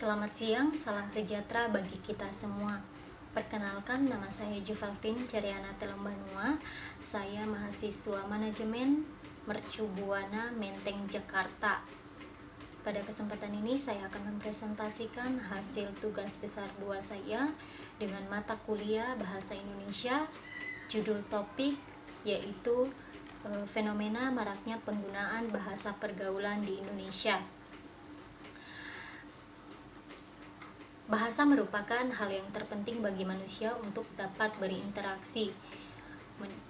Selamat siang, salam sejahtera bagi kita semua. Perkenalkan, nama saya Juvaltin Ceriana Telembanua. Saya mahasiswa manajemen Mercu Buana Menteng, Jakarta. Pada kesempatan ini saya akan mempresentasikan hasil tugas besar 2 saya dengan mata kuliah Bahasa Indonesia. Judul topik yaitu fenomena maraknya penggunaan bahasa pergaulan di Indonesia. Bahasa merupakan hal yang terpenting bagi manusia untuk dapat berinteraksi.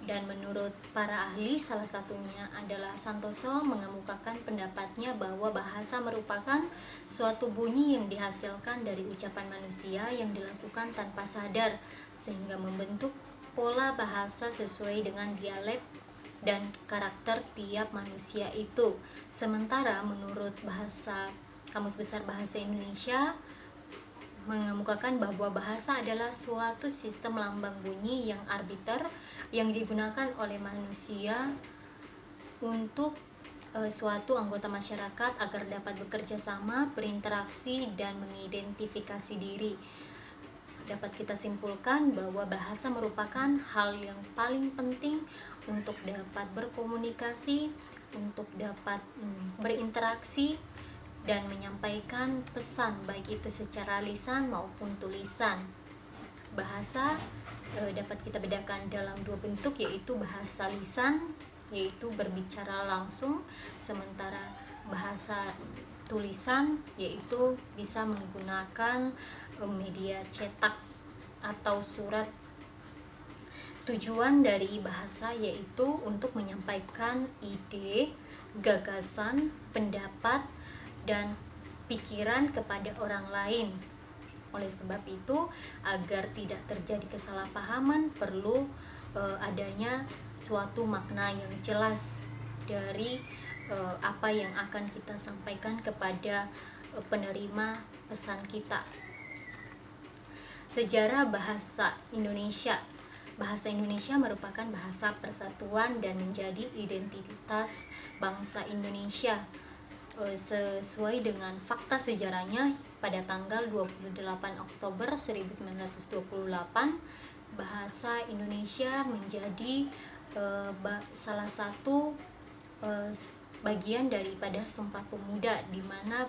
Dan menurut para ahli, salah satunya adalah Santoso mengemukakan pendapatnya bahwa bahasa merupakan suatu bunyi yang dihasilkan dari ucapan manusia yang dilakukan tanpa sadar, sehingga membentuk pola bahasa sesuai dengan dialek dan karakter tiap manusia itu. Sementara menurut Kamus Besar Bahasa Indonesia mengemukakan bahwa bahasa adalah suatu sistem lambang bunyi yang arbiter yang digunakan oleh manusia untuk suatu anggota masyarakat agar dapat bekerja sama, berinteraksi, dan mengidentifikasi diri. Dapat kita simpulkan bahwa bahasa merupakan hal yang paling penting untuk dapat berkomunikasi, untuk dapat berinteraksi, dan menyampaikan pesan baik itu secara lisan maupun tulisan. Bahasa dapat kita bedakan dalam 2 bentuk, yaitu bahasa lisan, yaitu berbicara langsung, sementara bahasa tulisan yaitu bisa menggunakan media cetak atau surat. Tujuan dari bahasa yaitu untuk menyampaikan ide, gagasan, pendapat, dan pikiran kepada orang lain. Oleh sebab itu, agar tidak terjadi kesalahpahaman, perlu adanya suatu makna yang jelas dari apa yang akan kita sampaikan kepada penerima pesan kita. Sejarah bahasa Indonesia. Bahasa Indonesia merupakan bahasa persatuan dan menjadi identitas bangsa Indonesia. Sesuai dengan fakta sejarahnya, pada tanggal 28 Oktober 1928 bahasa Indonesia menjadi salah satu bagian daripada Sumpah Pemuda, di mana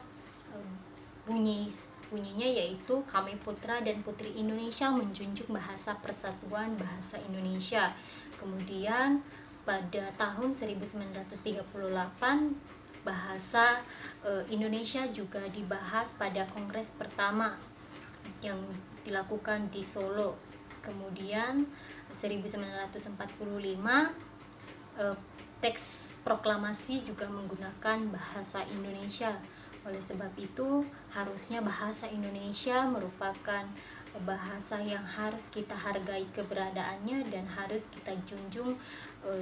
bunyinya yaitu Kami Putra dan Putri Indonesia menjunjung bahasa persatuan bahasa Indonesia. Kemudian pada tahun 1938 bahasa Indonesia juga dibahas pada kongres pertama yang dilakukan di Solo. Kemudian 1945 teks proklamasi juga menggunakan bahasa Indonesia. Oleh sebab itu, harusnya bahasa Indonesia merupakan bahasa yang harus kita hargai keberadaannya dan harus kita junjung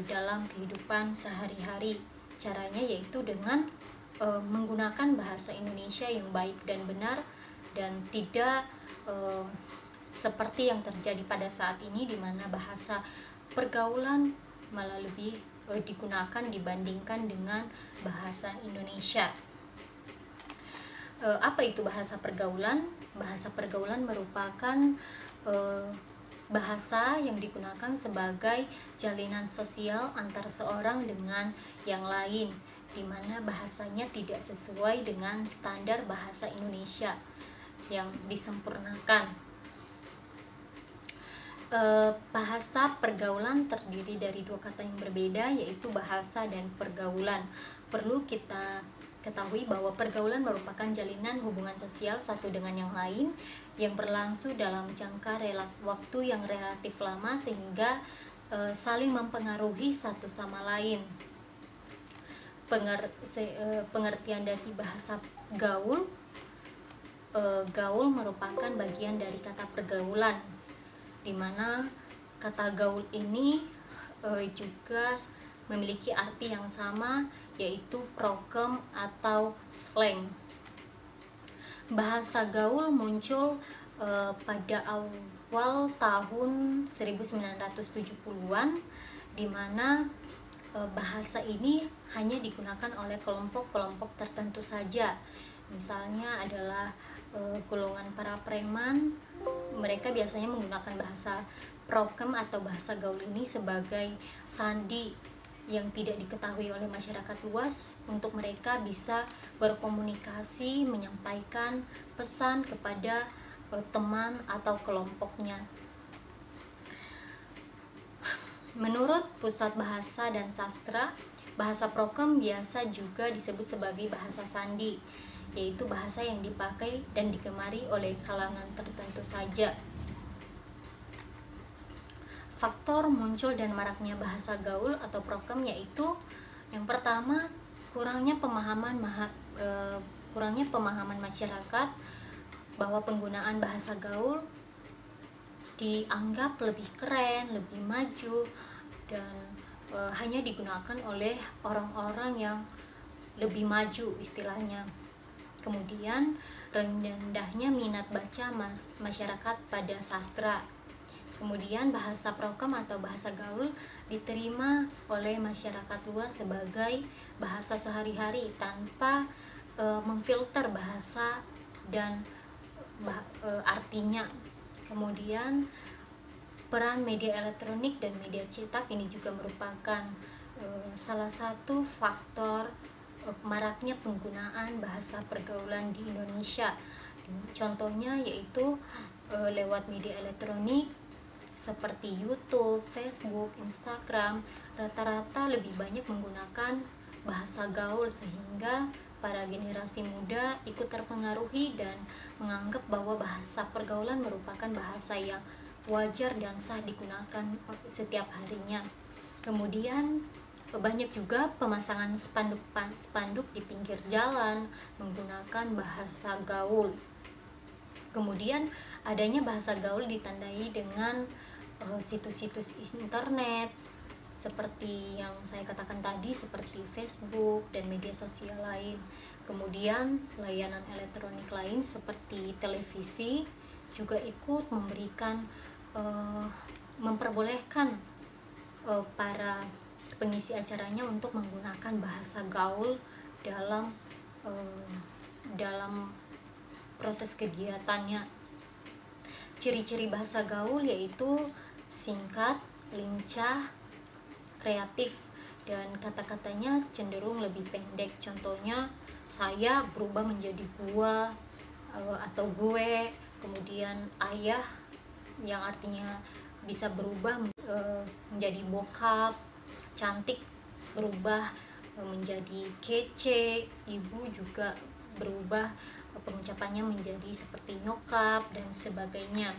dalam kehidupan sehari-hari. Caranya yaitu dengan menggunakan bahasa Indonesia yang baik dan benar, dan tidak seperti yang terjadi pada saat ini, di mana bahasa pergaulan malah lebih digunakan dibandingkan dengan bahasa Indonesia. Apa itu bahasa pergaulan? Bahasa pergaulan merupakan bahasa yang digunakan sebagai jalinan sosial antara seorang dengan yang lain, di mana bahasanya tidak sesuai dengan standar bahasa Indonesia yang disempurnakan. Bahasa pergaulan terdiri dari 2 kata yang berbeda, yaitu bahasa dan pergaulan. Perlu kita ketahui bahwa pergaulan merupakan jalinan hubungan sosial satu dengan yang lain yang berlangsung dalam jangka waktu yang relatif lama, sehingga saling mempengaruhi satu sama lain. Pengertian dari bahasa gaul. Gaul merupakan bagian dari kata pergaulan, di mana kata gaul ini juga memiliki arti yang sama, yaitu prokem atau slang. Bahasa gaul muncul pada awal tahun 1970-an, di mana bahasa ini hanya digunakan oleh kelompok-kelompok tertentu saja. Misalnya adalah golongan para preman, mereka biasanya menggunakan bahasa prokem atau bahasa gaul ini sebagai sandi yang tidak diketahui oleh masyarakat luas untuk mereka bisa berkomunikasi, menyampaikan pesan kepada teman atau kelompoknya. Menurut Pusat Bahasa dan Sastra, bahasa prokem biasa juga disebut sebagai bahasa sandi, yaitu bahasa yang dipakai dan digemari oleh kalangan tertentu saja. Faktor muncul dan maraknya bahasa gaul atau prokem yaitu yang pertama, kurangnya pemahaman masyarakat bahwa penggunaan bahasa gaul dianggap lebih keren, lebih maju, dan hanya digunakan oleh orang-orang yang lebih maju istilahnya. Kemudian rendahnya minat baca masyarakat pada sastra. Kemudian bahasa prokem atau bahasa gaul diterima oleh masyarakat luas sebagai bahasa sehari-hari tanpa memfilter bahasa dan artinya. Kemudian peran media elektronik dan media cetak ini juga merupakan salah satu faktor maraknya penggunaan bahasa pergaulan di Indonesia. Contohnya yaitu lewat media elektronik seperti YouTube, Facebook, Instagram, rata-rata lebih banyak menggunakan bahasa gaul sehingga para generasi muda ikut terpengaruhi dan menganggap bahwa bahasa pergaulan merupakan bahasa yang wajar dan sah digunakan setiap harinya. Kemudian banyak juga pemasangan spanduk di pinggir jalan menggunakan bahasa gaul. Kemudian adanya bahasa gaul ditandai dengan situs-situs internet seperti yang saya katakan tadi, seperti Facebook dan media sosial lain. Kemudian layanan elektronik lain seperti televisi juga ikut memberikan memperbolehkan para pengisi acaranya untuk menggunakan bahasa gaul dalam proses kegiatannya. Ciri-ciri bahasa gaul yaitu singkat, lincah, kreatif, dan kata-katanya cenderung lebih pendek. Contohnya, saya berubah menjadi gua atau gue. Kemudian ayah yang artinya bisa berubah menjadi bokap. Cantik berubah menjadi kece. Ibu juga berubah pengucapannya menjadi seperti nyokap dan sebagainya.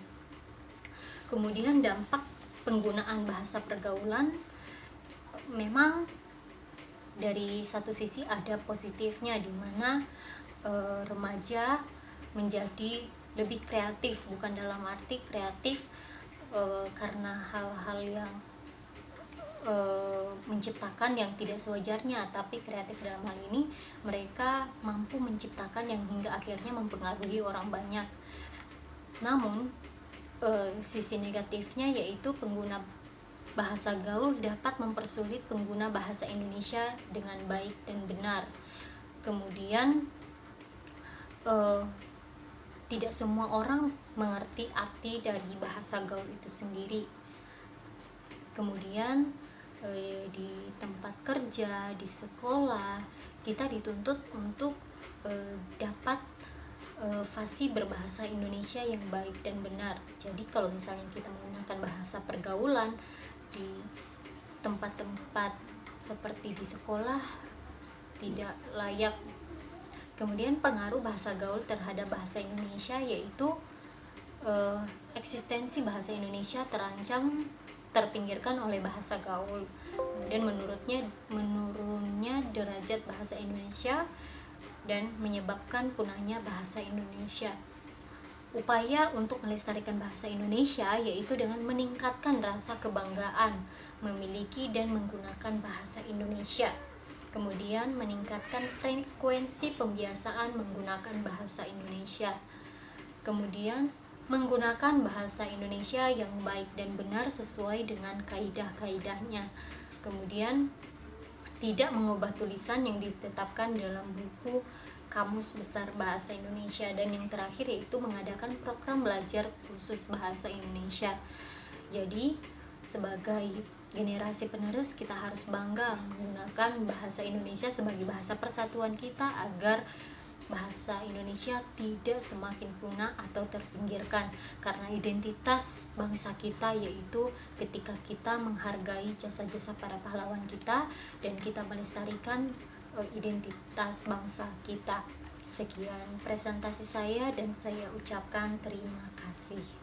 Kemudian dampak penggunaan bahasa pergaulan, memang dari satu sisi ada positifnya, di mana remaja menjadi lebih kreatif, bukan dalam arti kreatif karena hal-hal yang menciptakan yang tidak sewajarnya, tapi kreatif dalam hal ini mereka mampu menciptakan yang hingga akhirnya mempengaruhi orang banyak. Namun sisi negatifnya yaitu pengguna bahasa gaul dapat mempersulit pengguna bahasa Indonesia dengan baik dan benar. Kemudian tidak semua orang mengerti arti dari bahasa gaul itu sendiri. Kemudian di tempat kerja, di sekolah, kita dituntut untuk dapat fasih berbahasa Indonesia yang baik dan benar. Jadi kalau misalnya kita menggunakan bahasa pergaulan di tempat-tempat seperti di sekolah, tidak layak. Kemudian pengaruh bahasa gaul terhadap bahasa Indonesia yaitu eksistensi bahasa Indonesia terancam terpinggirkan oleh bahasa gaul. Dan menurunnya derajat bahasa Indonesia dan menyebabkan punahnya bahasa Indonesia. Upaya untuk melestarikan bahasa Indonesia yaitu dengan meningkatkan rasa kebanggaan memiliki dan menggunakan bahasa Indonesia. Kemudian meningkatkan frekuensi pembiasaan menggunakan bahasa Indonesia. Kemudian menggunakan bahasa Indonesia yang baik dan benar sesuai dengan kaidah-kaidahnya. Kemudian tidak mengubah tulisan yang ditetapkan dalam buku Kamus Besar Bahasa Indonesia, dan yang terakhir yaitu mengadakan program belajar khusus bahasa Indonesia. Jadi sebagai generasi penerus kita harus bangga menggunakan bahasa Indonesia sebagai bahasa persatuan kita agar bahasa Indonesia tidak semakin punah atau terpinggirkan, karena identitas bangsa kita yaitu ketika kita menghargai jasa-jasa para pahlawan kita dan kita melestarikan identitas bangsa kita. Sekian presentasi saya dan saya ucapkan terima kasih.